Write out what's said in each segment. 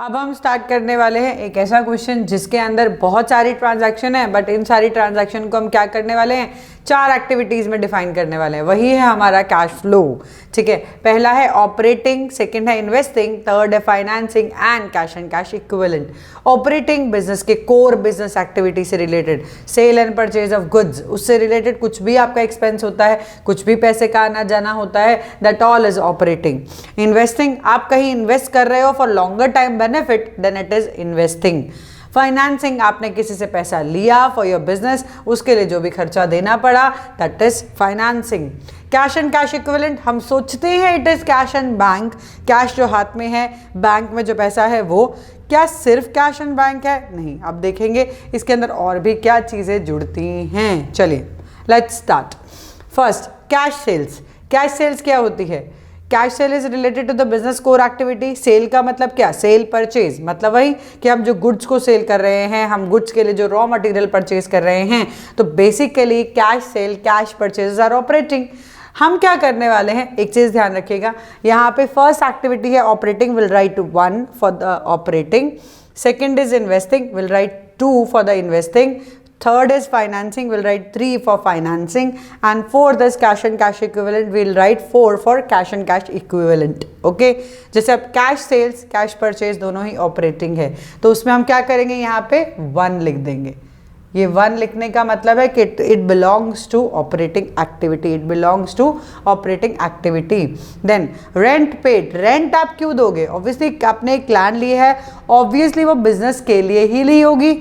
अब हम स्टार्ट करने वाले हैं एक ऐसा क्वेश्चन जिसके अंदर बहुत सारी ट्रांजैक्शन है, बट इन सारी ट्रांजैक्शन को हम क्या करने वाले हैं, 4 एक्टिविटीज में डिफाइन करने वाले हैं। वही है हमारा कैश फ्लो। ठीक है, पहला है ऑपरेटिंग, सेकंड है इन्वेस्टिंग, थर्ड है financing and cash and cash equivalent. Operating business के कोर बिजनेस एक्टिविटी से related, sale and purchase of goods, उससे रिलेटेड कुछ भी आपका एक्सपेंस होता है, कुछ भी पैसे का आना जाना होता है, that all is operating. Investing, आप कहीं इन्वेस्ट कर रहे हो for longer time benefit, then it is investing. Financing, आपने किसी से पैसा लिया फॉर योर बिजनेस, उसके लिए जो भी खर्चा देना पड़ा, that is financing. Cash and cash equivalent, हम सोचते हैं it is cash and bank, cash जो हाथ में है, बैंक में जो पैसा है वो, क्या सिर्फ कैश एंड बैंक है? नहीं, अब देखेंगे इसके अंदर और भी क्या चीजें जुड़ती हैं। चलिए let's start. First, cash sales. Cash sales क्या होती है? Cash sale is related to the business core activity. Sale का मतलब क्या? सेल परचेज, मतलब वही कि हम जो गुड्स को सेल कर रहे हैं, हम गुड्स के लिए जो रॉ मटेरियल परचेज कर रहे हैं, तो basically cash sale, cash purchase are operating. हम क्या करने वाले हैं, एक चीज ध्यान रखिएगा, यहाँ पे फर्स्ट एक्टिविटी है operating, will write 1 for the operating, second is investing, will write 2 for the investing, third is financing, we'll write 3 for financing, and fourth is cash and cash equivalent, we'll write 4 for cash and cash equivalent. okay, जैसे अब cash sales, cash purchase दोनों ही operating है, तो उसमें हम क्या करेंगे, यहाँ पे 1 लिख देंगे। ये 1 लिखने का मतलब है कि it belongs to operating activity, it belongs to operating activity. Then rent paid, rent आप क्यों दोगे? ऑब्वियसली आपने एक लैंड ली है, ऑब्वियसली वो बिजनेस के लिए ही ली होगी,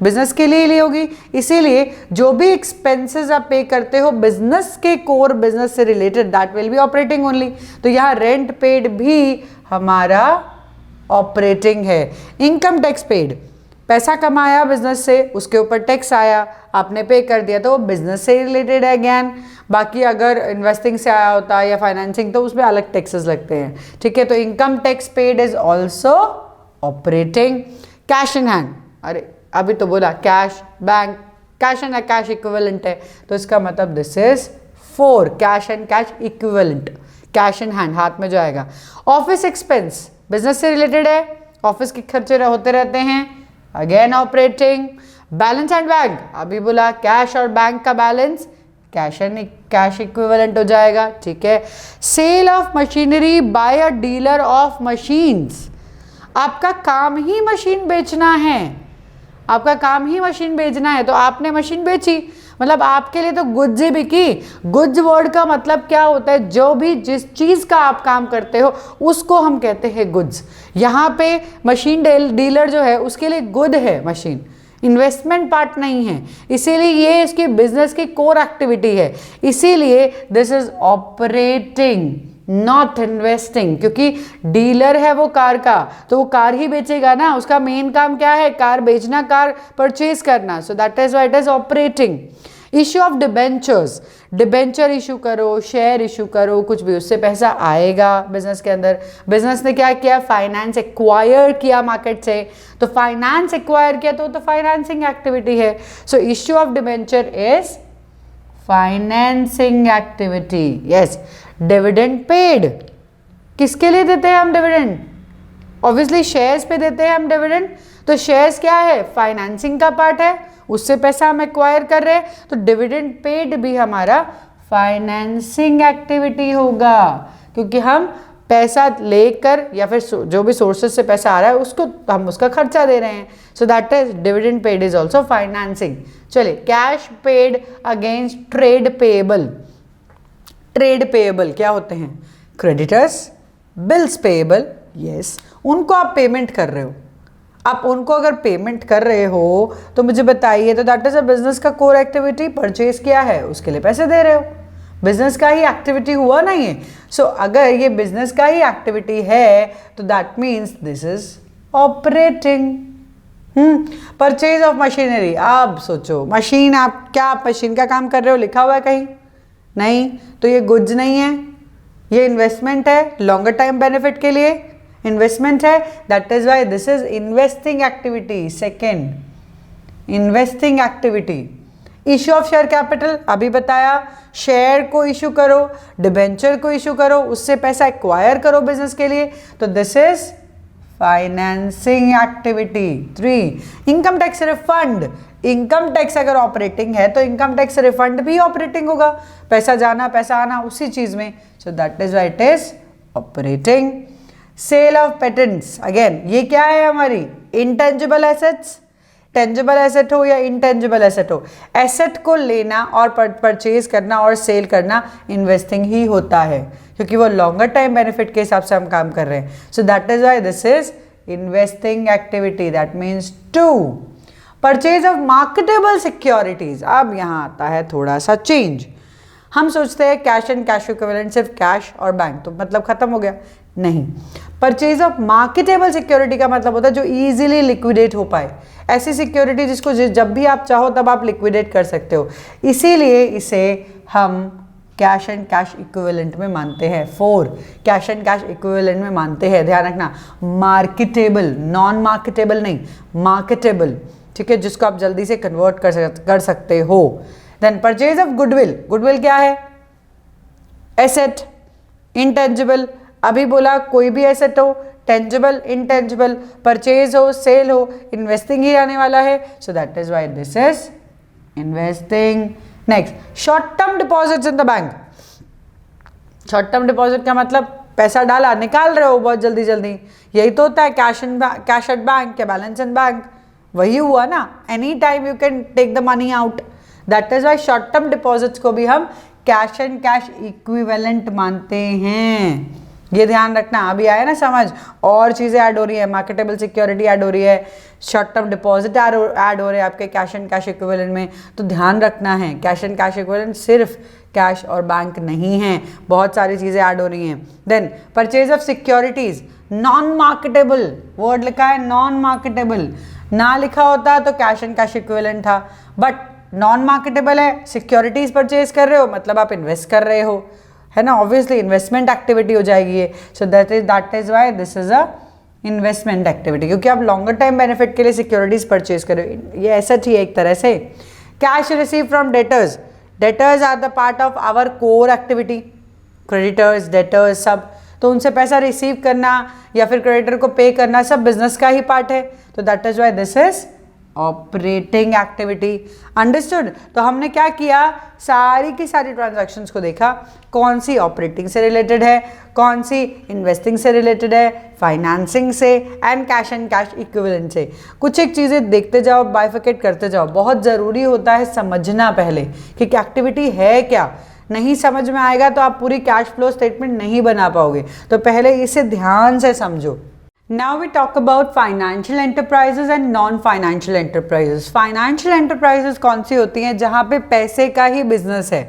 बिजनेस के लिए ली होगी, इसीलिए जो भी एक्सपेंसेस आप पे करते हो बिजनेस के कोर बिजनेस से related, that will be operating only. तो यहाँ रेंट पेड भी हमारा ऑपरेटिंग है। इनकम टैक्स पेड, पैसा कमाया बिजनेस से, उसके ऊपर टैक्स आया, आपने पे कर दिया, तो वो बिजनेस से रिलेटेड है अगेन। बाकी अगर इन्वेस्टिंग से आया होता है या फाइनेंसिंग, तो उसमें अलग टैक्सेस लगते हैं। ठीक है, तो income tax paid is also operating. Cash in hand, अरे अभी तो बोला cash bank, cash and cash equivalent है, तो इसका मतलब this is 4 cash and cash equivalent, cash in hand, हाथ में जो आएगा। ऑफिस एक्सपेंस, बिजनेस से रिलेटेड है, ऑफिस के खर्चे होते रहते हैं, again operating. Balance and bank, अभी बोला कैश और बैंक का balance cash and cash equivalent हो जाएगा। ठीक है। Sale of machinery by a dealer of machines, आपका काम ही मशीन बेचना है, आपका काम ही मशीन बेचना है, तो आपने मशीन बेची, मतलब आपके लिए तो गुड्स ही बिकी। गुड्स वर्ड का मतलब क्या होता है, जो भी जिस चीज का आप काम करते हो उसको हम कहते हैं गुड्स। यहाँ पे मशीन डीलर जो है उसके लिए गुड है मशीन, इन्वेस्टमेंट पार्ट नहीं है, इसीलिए ये इसकी बिजनेस की कोर एक्टिविटी है, इसीलिए this is operating not investing. क्योंकि डीलर है वो कार का, तो वो कार ही बेचेगा ना, उसका मेन काम क्या है, कार बेचना, कार परचेज करना, सो that is why it is operating. Issue of debentures, debenture issue करो, शेयर इशू करो, कुछ भी, उससे पैसा आएगा बिजनेस के अंदर। बिजनेस ने क्या किया, फाइनेंस एक्वायर किया मार्केट से, तो फाइनेंस एक्वायर किया तो फाइनेंसिंग एक्टिविटी है। So issue of debenture is financing activity. Yes. Dividend paid, किसके लिए देते हैं हम डिविडेंड? ऑब्वियसली शेयर्स पे देते हैं हम डिविडेंड, तो शेयर्स क्या है, फाइनेंसिंग का पार्ट है, उससे पैसा हम एक्वायर कर रहे हैं, तो डिविडेंड पेड भी हमारा फाइनेंसिंग एक्टिविटी होगा, क्योंकि हम पैसा लेकर या फिर जो भी सोर्सेज से पैसा आ रहा है उसको हम उसका खर्चा दे रहे हैं, so that is dividend paid is also financing. चलिए, cash paid against trade payable. Trade payable क्या होते हैं, क्रेडिटर्स, बिल्स पेएबल, यस, उनको आप पेमेंट कर रहे हो, आप उनको अगर पेमेंट कर रहे हो तो मुझे बताइए, तो दैट इज अ बिजनेस का कोर एक्टिविटी। परचेज किया है, उसके लिए पैसे दे रहे हो, बिजनेस का ही एक्टिविटी हुआ नहीं है। सो अगर ये बिजनेस का ही एक्टिविटी है तो that means this is operating. Purchase of machinery, आप सोचो मशीन, आप क्या आप मशीन का काम कर रहे हो, लिखा हुआ है कहीं? नहीं, तो ये गुड्स नहीं है, ये इन्वेस्टमेंट है, लॉन्गर टाइम बेनिफिट के लिए इन्वेस्टमेंट है, that is why this is investing activity. Second, investing activity. Issue of share capital, अभी बताया, शेयर को इशू करो, डिबेंचर को इशू करो, उससे पैसा एक्वायर करो बिजनेस के लिए, तो this is financing activity. 3 income tax refund. Income tax अगर ऑपरेटिंग है तो इनकम टैक्स रिफंड भी ऑपरेटिंग होगा, पैसा जाना पैसा आना उसी चीज में, so that is why it is operating. Sale of patents, again ये क्या है हमारी इंटेंजिबल एसेट्स। टेंजिबल एसेट हो या इंटेंजिबल एसेट हो, एसेट को लेना और परचेज करना और सेल करना इन्वेस्टिंग ही होता है, क्योंकि वो लॉन्गर टाइम बेनिफिट के हिसाब से हम काम कर रहे हैं। So that is why this is investing activity. That means 2 purchase of marketable securities. अब यहाँ आता है थोड़ा सा चेंज। हम सोचते हैं कैश एंड कैश इक्विवेलेंट सिर्फ कैश और बैंक, तो मतलब खत्म हो गया, नहीं। परचेज ऑफ मार्केटेबल सिक्योरिटी का मतलब होता है जो इजीली लिक्विडेट हो पाए, ऐसी सिक्योरिटी जिसको जब भी आप चाहो तब आप लिक्विडेट कर सकते हो, इसीलिए इसे हम कैश एंड कैश इक्विवेलेंट में मानते हैं। 4 कैश एंड कैश इक्विवेलेंट में मानते हैं। ध्यान रखना, मार्केटेबल, नॉन मार्केटेबल नहीं, मार्केटेबल, ठीक है, जिसको आप जल्दी से कन्वर्ट कर सकते हो। Then purchase of goodwill. Goodwill क्या है? एसेट। इंटेंजिबल, अभी बोला कोई भी एसेट हो, टेंजिबल इंटेंजिबल, परचेज हो सेल हो, इन्वेस्टिंग ही आने वाला है, सो that is why this is investing. Next, short term deposits in the bank. Short term deposit का मतलब पैसा डाला निकाल रहे हो बहुत जल्दी जल्दी, यही तो होता है कैश एट बैंक या बैलेंस इन बैंक, वही हुआ ना, any time you can take the money out. That is why short term deposits को भी हम कैश एंड कैश इक्विवेलेंट मानते हैं। ये ध्यान रखना, अभी आया ना समझ, और चीजें ऐड हो रही है, मार्केटेबल सिक्योरिटी ऐड हो रही है, शॉर्ट टर्म डिपॉजिट ऐड हो रहे हैं आपके कैश एंड कैश इक्विवेलेंट में, तो ध्यान रखना है कैश एंड कैश इक्विवेलेंट सिर्फ कैश और बैंक नहीं है, बहुत सारी चीजें ऐड हो रही हैं। Then purchase of securities, non marketable, word लिखा है नॉन मार्केटेबल, ना लिखा होता तो कैश एंड कैश इक्विवेलेंट था, बट नॉन मार्केटेबल है, सिक्योरिटीज परचेज कर रहे हो मतलब आप इन्वेस्ट कर रहे हो, है ना, ऑब्वियसली इन्वेस्टमेंट एक्टिविटी हो जाएगी ये, सो that is why this is a investment activity, क्योंकि आप लॉन्गर टाइम बेनिफिट के लिए सिक्योरिटीज परचेज कर रहे हो, ये ऐसा ही है एक तरह से। Cash receive from debtors, debtors are the part of our core activity, creditors debtors सब, तो उनसे पैसा रिसीव करना या फिर क्रेडिटर को पे करना सब बिजनेस का ही पार्ट है, तो that is why this is operating activity. Understood? तो हमने क्या किया, सारी की सारी ट्रांजैक्शंस को देखा, कौन सी ऑपरेटिंग से रिलेटेड है, कौन सी इन्वेस्टिंग से रिलेटेड है, फाइनेंसिंग से एंड कैश इक्विवेलेंट से। कुछ एक चीज़ें देखते जाओ, बाइफिकेट करते जाओ, बहुत ज़रूरी होता है समझना पहले कि एक्टिविटी है क्या, नहीं समझ में आएगा तो आप पूरी कैश फ्लो स्टेटमेंट नहीं बना पाओगे, तो पहले इसे ध्यान से समझो। Now we talk about financial enterprises and non-financial enterprises. Financial enterprises कौन सी होती हैं? जहाँ पे पैसे का ही बिजनेस है,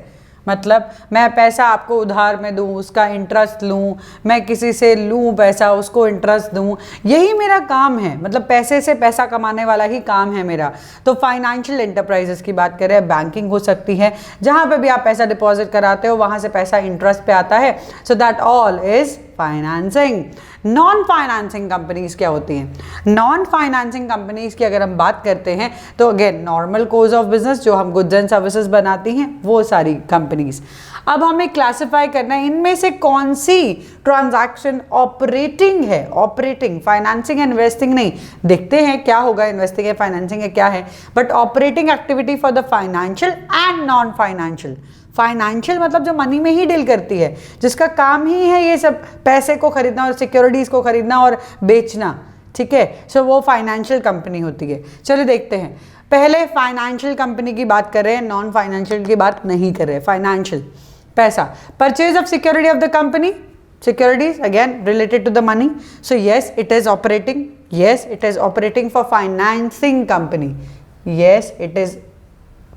मतलब मैं पैसा आपको उधार में दूँ, उसका इंटरेस्ट लूँ, मैं किसी से लूँ पैसा उसको इंटरेस्ट दूँ, यही मेरा काम है, मतलब पैसे से पैसा कमाने वाला ही काम है मेरा। तो फाइनेंशियल एंटरप्राइजेस की बात करें, बैंकिंग हो सकती है, जहाँ पे भी आप पैसा डिपॉजिट कराते हो वहाँ से पैसा इंटरेस्ट पे आता है, so that all is financing. Non financing companies क्या होती हैं? नॉन फाइनेंसिंग कंपनीज की अगर हम बात करते हैं तो again normal course of business, जो हम गुड्स एंड सर्विसेज बनाती हैं वो सारी कंपनीज। अब हमें क्लासिफाई करना है इनमें से कौन सी ट्रांजैक्शन ऑपरेटिंग है, ऑपरेटिंग, फाइनेंसिंग इन्वेस्टिंग नहीं। देखते हैं क्या होगा, इन्वेस्टिंग है फाइनेंसिंग है क्या है, but operating activity for the financial and non financial. Financial मतलब जो मनी में ही डील करती है, जिसका काम ही है ये सब पैसे को खरीदना और सिक्योरिटीज को खरीदना और बेचना, ठीक है, सो वो फाइनेंशियल कंपनी होती है। चलिए देखते हैं, पहले फाइनेंशियल कंपनी की बात कर रहे हैं, नॉन फाइनेंशियल की बात नहीं कर रहे। फाइनेंशियल, पैसा, purchase of security of the company, securities again related to the money, so yes it is operating, yes it is operating for financing company, yes it is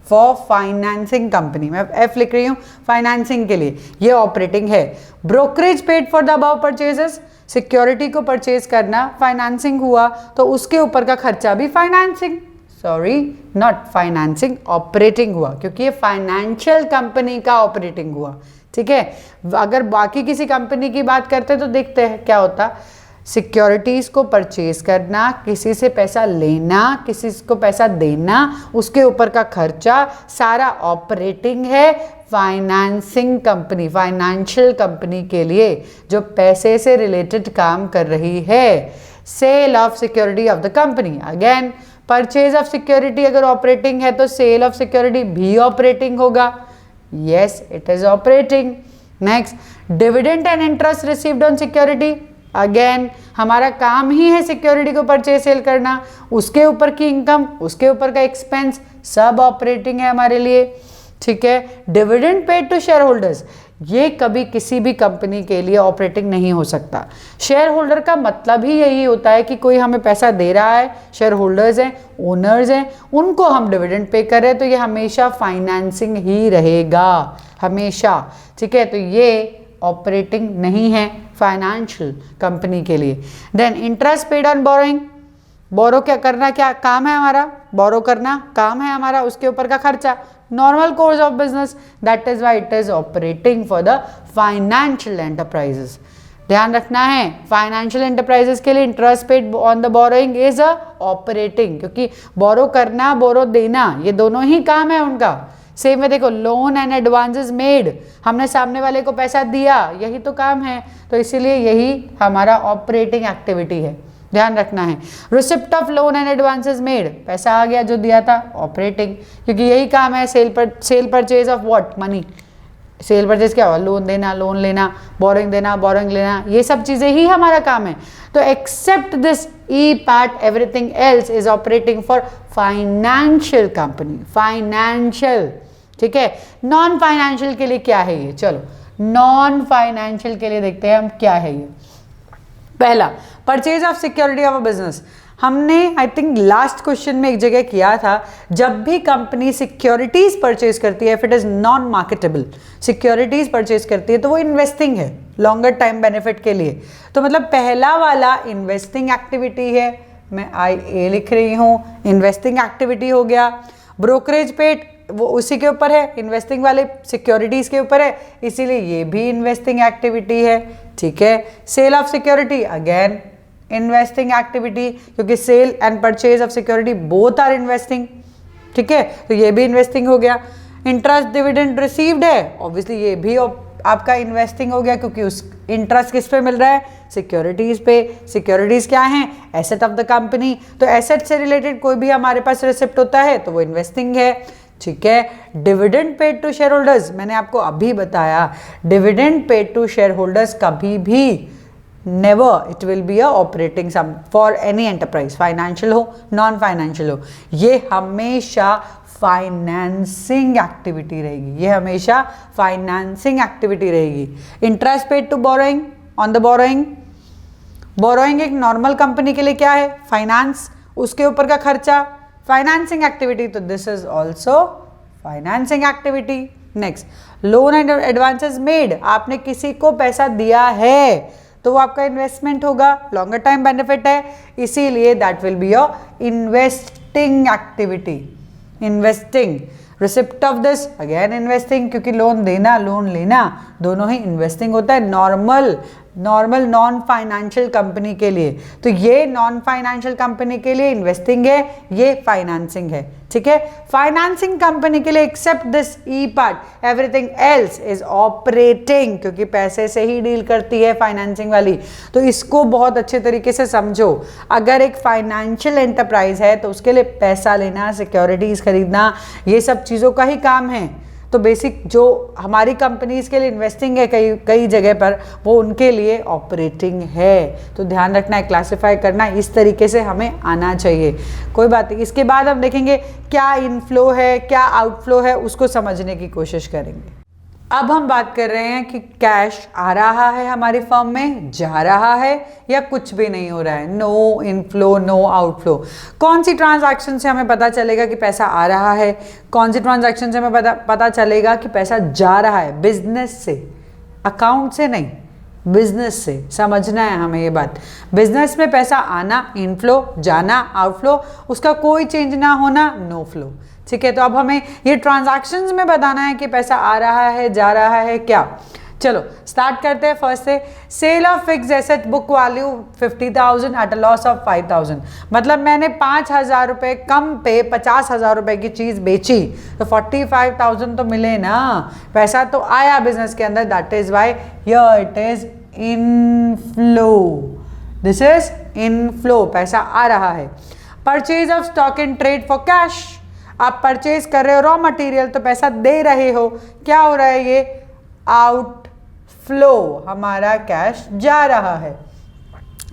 for financing company, मैं F लिख रही हूँ financing के लिए, ये operating है। Brokerage paid for the above purchases, security को purchase करना फाइनेंसिंग हुआ, तो उसके ऊपर का खर्चा भी financing, sorry not financing, operating हुआ, क्योंकि ये फाइनेंशियल कंपनी का ऑपरेटिंग हुआ, ठीक है। अगर बाकी किसी कंपनी की बात करते तो देखते हैं क्या होता, सिक्योरिटीज को परचेज करना, किसी से पैसा लेना, किसी को पैसा देना, उसके ऊपर का खर्चा सारा ऑपरेटिंग है फाइनेंसिंग कंपनी, फाइनेंशियल कंपनी के लिए जो पैसे से रिलेटेड काम कर रही है। Sale of security of the company. Again purchase of security अगर ऑपरेटिंग है तो सेल ऑफ सिक्योरिटी भी ऑपरेटिंग होगा। Yes, it is operating. Next, dividend and interest received on security. Again हमारा काम ही है सिक्योरिटी को परचेज सेल करना, उसके ऊपर की इनकम, उसके ऊपर का एक्सपेंस, सब ऑपरेटिंग है हमारे लिए। ठीक है, dividend paid to share holders, ये कभी किसी भी कंपनी के लिए ऑपरेटिंग नहीं हो सकता। शेयर होल्डर का मतलब ही यही होता है कि कोई हमें पैसा दे रहा है, शेयर होल्डर्स हैं, ओनर्स हैं, उनको हम डिविडेंड पे कर रहे हैं, तो ये हमेशा फाइनेंसिंग ही रहेगा, हमेशा। ठीक है, तो ये ऑपरेटिंग नहीं है फाइनेंशियल कंपनी के लिए। Then interest paid on borrowing, borrow क्या करना, क्या काम है हमारा, बोरो करना काम है हमारा, उसके ऊपर का खर्चा, normal course of business, that is why it is operating for the financial enterprises. ध्यान रखना है, फाइनेंशियल एंटरप्राइजेस के लिए interest paid on the borrowing is a operating, क्योंकि बोरो करना, बोरो देना, ये दोनों ही काम है उनका। सेम में देखो, लोन एंड एडवांसेस मेड, हमने सामने वाले को पैसा दिया, यही तो काम है, तो इसीलिए यही हमारा ऑपरेटिंग एक्टिविटी है, ध्यान रखना है। Receipt of loan and advances made, पैसा आ गया जो दिया था, ऑपरेटिंग, क्योंकि यही काम है cell purchase of what, money. Cell purchase क्या हुआ, लोन देना, लोन लेना, बोरिंग देना, बोरिंग लेना, ये सब चीजें ही हमारा काम है। तो except this E part, everything else is operating for financial company, financial. ठीक है, नॉन फाइनेंशियल के लिए क्या है ये, चलो नॉन फाइनेंशियल के लिए देखते हैं हम क्या है ये। पहला, purchase of security of a business, हमने आई थिंक लास्ट क्वेश्चन में एक जगह किया था, जब भी कंपनी सिक्योरिटीज परचेज करती है, if it is non marketable securities purchase करती है, तो वो इन्वेस्टिंग है लॉन्गर टाइम बेनिफिट के लिए। तो मतलब पहला वाला इन्वेस्टिंग एक्टिविटी है, मैं IA लिख रही हूँ, इन्वेस्टिंग एक्टिविटी हो गया। ब्रोकरेज पेड वो उसी के ऊपर है, इन्वेस्टिंग वाले सिक्योरिटीज के ऊपर है, इसीलिए ये भी इन्वेस्टिंग एक्टिविटी है। ठीक है, sale of security again investing activity, क्योंकि sale and purchase of security both are investing. ठीक है, तो ये भी इन्वेस्टिंग हो गया। इंटरेस्ट डिविडेंड रिसीव्ड है, ऑब्वियसली ये भी आपका इन्वेस्टिंग हो गया, क्योंकि उस इंटरेस्ट किस पे मिल रहा है, सिक्योरिटीज पे। सिक्योरिटीज क्या हैं, एसेट ऑफ द कंपनी, तो एसेट से रिलेटेड कोई भी हमारे पास रिसिप्ट होता है तो वो इन्वेस्टिंग है। ठीक है, dividend paid to share holders, मैंने आपको अभी बताया, dividend paid to share holders कभी भी never it will be a operating sum for any enterprise, financial हो नॉन फाइनेंशियल हो, ये हमेशा फाइनेंसिंग एक्टिविटी रहेगी, ये हमेशा फाइनेंसिंग एक्टिविटी रहेगी। Interest paid to borrowing on the borrowing, borrowing एक नॉर्मल कंपनी के लिए क्या है, फाइनेंस, उसके ऊपर का खर्चा, फाइनेंसिंग एक्टिविटी, तो this is also financing activity. Next, loan and advances made, आपने किसी को पैसा दिया है तो वो आपका इन्वेस्टमेंट होगा, लॉन्गर टाइम बेनिफिट है, इसीलिए that will be your investing activity. Investing, receipt of this again investing, क्योंकि लोन देना, लोन लेना दोनों ही इन्वेस्टिंग होता है नॉर्मल नॉन फाइनेंशियल कंपनी के लिए। तो ये नॉन फाइनेंशियल कंपनी के लिए इन्वेस्टिंग है, ये फाइनेंसिंग है। ठीक है, फाइनेंसिंग कंपनी के लिए except this E part, everything else is operating, क्योंकि पैसे से ही डील करती है फाइनेंसिंग वाली। तो इसको बहुत अच्छे तरीके से समझो, अगर एक फाइनेंशियल एंटरप्राइज है तो उसके लिए पैसा लेना, सिक्योरिटीज खरीदना, ये सब चीज़ों का ही काम है। तो बेसिक जो हमारी कंपनीज के लिए इन्वेस्टिंग है कई जगह पर, वो उनके लिए ऑपरेटिंग है। तो ध्यान रखना है, क्लासिफाई करना इस तरीके से हमें आना चाहिए। कोई बात नहीं, इसके बाद हम देखेंगे क्या इनफ्लो है, क्या आउटफ्लो है, उसको समझने की कोशिश करेंगे। अब हम बात कर रहे हैं कि कैश आ रहा है हमारी फर्म में, जा रहा है, या कुछ भी नहीं हो रहा है, नो इनफ्लो नो आउटफ्लो। कौन सी ट्रांजैक्शन से हमें पता चलेगा कि पैसा आ रहा है, कौन सी ट्रांजैक्शन से हमें पता चलेगा कि पैसा जा रहा है, बिजनेस से, अकाउंट से नहीं, बिजनेस से। समझना है हमें ये बात, बिजनेस में पैसा आना इनफ्लो, जाना आउटफ्लो, उसका कोई चेंज ना होना नो फ्लो। ठीक है, तो अब हमें ये ट्रांजैक्शंस में बताना है कि पैसा आ रहा है, जा रहा है, क्या। चलो स्टार्ट करते हैं फर्स्ट से। Sale of fix asset book value 50,000 at a loss of 5,000, मतलब मैंने 5,000 रुपये कम पे 50,000 रुपये की चीज़ बेची, तो 45,000 तो मिले ना, पैसा तो आया बिजनेस के अंदर, that is why here it is inflow, this is inflow, पैसा आ रहा है। Purchase of stock in trade for cash, आप परचेज कर रहे हो रॉ मटेरियल तो पैसा दे रहे हो, क्या हो रहा है ये आउटफ्लो, हमारा कैश जा रहा है।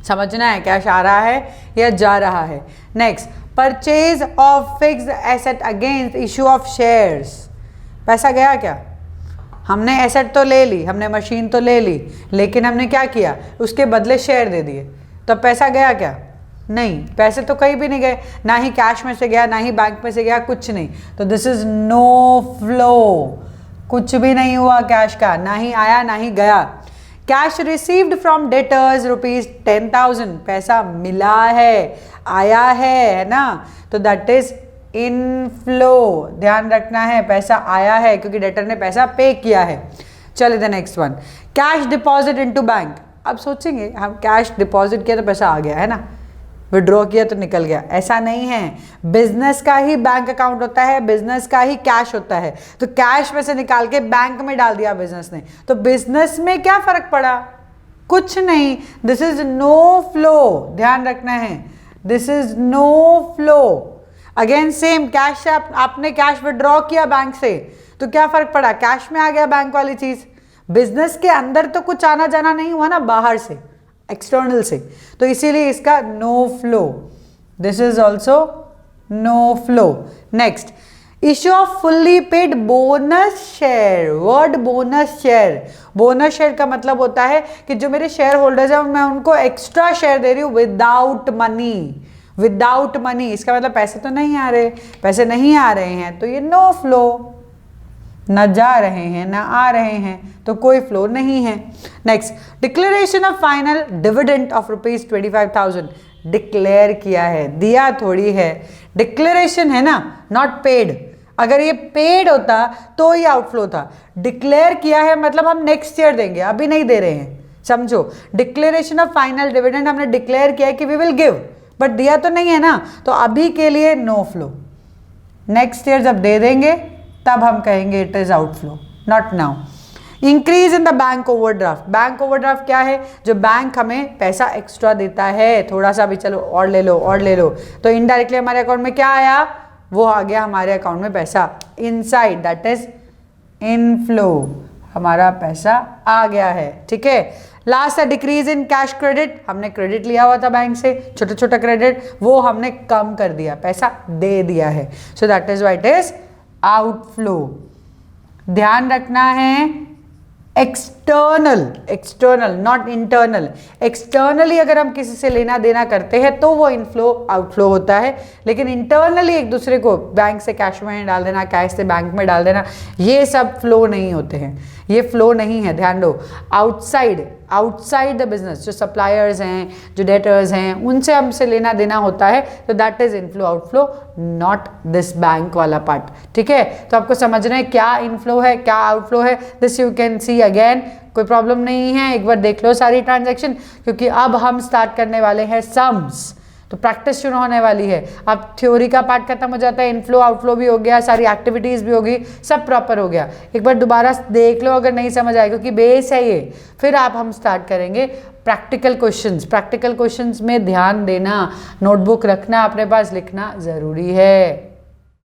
समझना है कैश आ रहा है या जा रहा है। Next, purchase of fixed asset against issue of shares, पैसा गया क्या? हमने एसेट तो ले ली, हमने मशीन तो ले ली, लेकिन हमने क्या किया, उसके बदले शेयर दे दिए, तो पैसा गया क्या? नहीं, पैसे तो कहीं भी नहीं गए, ना ही कैश में से गया, ना ही बैंक में से गया, कुछ नहीं। तो दिस इज नो फ्लो, कुछ भी नहीं हुआ कैश का, ना ही आया ना ही गया। कैश रिसीव्ड फ्रॉम डेटर्स ₹10,000, पैसा मिला है, आया है ना, तो दैट इज इनफ्लो, ध्यान रखना है, पैसा आया है क्योंकि डेटर ने पैसा पे किया है। चलिए the next one, cash deposit into bank. अब सोचेंगे हम कैश डिपॉजिट किया तो पैसा आ गया है ना, विड्रॉ किया तो निकल गया, ऐसा नहीं है। बिजनेस का ही बैंक अकाउंट होता है, बिजनेस का ही कैश होता है, तो कैश में से निकाल के बैंक में डाल दिया बिजनेस ने, तो बिजनेस में क्या फर्क पड़ा? कुछ नहीं। दिस इज नो फ्लो, ध्यान रखना है, this is no flow. Again same, cash से आपने कैश विड्रॉ किया बैंक से, तो क्या फर्क पड़ा? कैश में आ गया बैंक वाली चीज। बिजनेस के अंदर तो कुछ आना जाना नहीं हुआ ना, बाहर से, एक्सटर्नल से, तो इसीलिए इसका no flow, this is also no flow. Next, issue of fully paid bonus share. Word bonus share, bonus share का मतलब होता है कि जो मेरे शेयर होल्डर्स हैं मैं उनको एक्स्ट्रा शेयर दे रही हूँ विदाउट मनी, विदाउट मनी, इसका मतलब पैसे तो नहीं आ रहे, पैसे नहीं आ रहे हैं तो ये नो फ्लो, ना जा रहे हैं ना आ रहे हैं तो कोई फ्लो नहीं है। Next, declaration of final dividend of ₹25,000, declare किया है, दिया थोड़ी है, डिक्लेरेशन है ना, नॉट पेड। अगर ये पेड होता तो ये आउटफ्लो था, डिक्लेयर किया है मतलब हम नेक्स्ट ईयर देंगे, अभी नहीं दे रहे हैं, समझो। डिक्लेरेशन ऑफ फाइनल डिविडेंड, हमने डिक्लेयर किया है कि वी विल गिव, बट दिया तो नहीं है ना, तो अभी के लिए नो फ्लो। नेक्स्ट ईयर जब दे देंगे तब हम कहेंगे it is outflow, not now. Increase in the bank overdraft, bank overdraft क्या है? जो बैंक हमें पैसा एक्स्ट्रा देता है, थोड़ा सा भी चलो और ले लो और ले लो, तो इनडायरेक्टली हमारे अकाउंट में क्या आया? वो आ गया हमारे अकाउंट में पैसा इनसाइड, दैट इज इनफ्लो, हमारा पैसा आ गया है, ठीक है। लास्ट है डिक्रीज इन कैश क्रेडिट, हमने क्रेडिट लिया हुआ था बैंक से, छोटा छोटा क्रेडिट, वो हमने कम कर दिया, पैसा दे दिया है, सो that is why it is outflow. ध्यान रखना है, external, external not internal, externally अगर हम किसी से लेना देना करते हैं तो वो इनफ्लो आउटफ्लो होता है, लेकिन इंटरनली एक दूसरे को बैंक से कैश में डाल देना, कैश से बैंक में डाल देना, ये सब फ्लो नहीं होते हैं, ये फ्लो नहीं है, ध्यान दो। आउटसाइड, आउटसाइड द बिजनेस, जो सप्लायर्स हैं, जो डेटर्स हैं, उनसे हमसे लेना देना होता है, तो that is inflow outflow, not this bank वाला पार्ट, ठीक है। तो आपको समझना है क्या इनफ्लो है क्या आउटफ्लो है, this you can see again, कोई प्रॉब्लम नहीं है, एक बार देख लो सारी ट्रांजैक्शन, क्योंकि अब हम स्टार्ट करने वाले हैं सम्स, तो प्रैक्टिस शुरू होने वाली है। अब थ्योरी का पार्ट खत्म हो जाता है, इनफ्लो आउटफ्लो भी हो गया, सारी एक्टिविटीज भी होगी, सब प्रॉपर हो गया। एक बार दोबारा देख लो अगर नहीं समझ आए, क्योंकि बेस है ये, फिर आप हम स्टार्ट करेंगे प्रैक्टिकल क्वेश्चंस। प्रैक्टिकल क्वेश्चंस में ध्यान देना, नोटबुक रखना अपने पास, लिखना जरूरी है।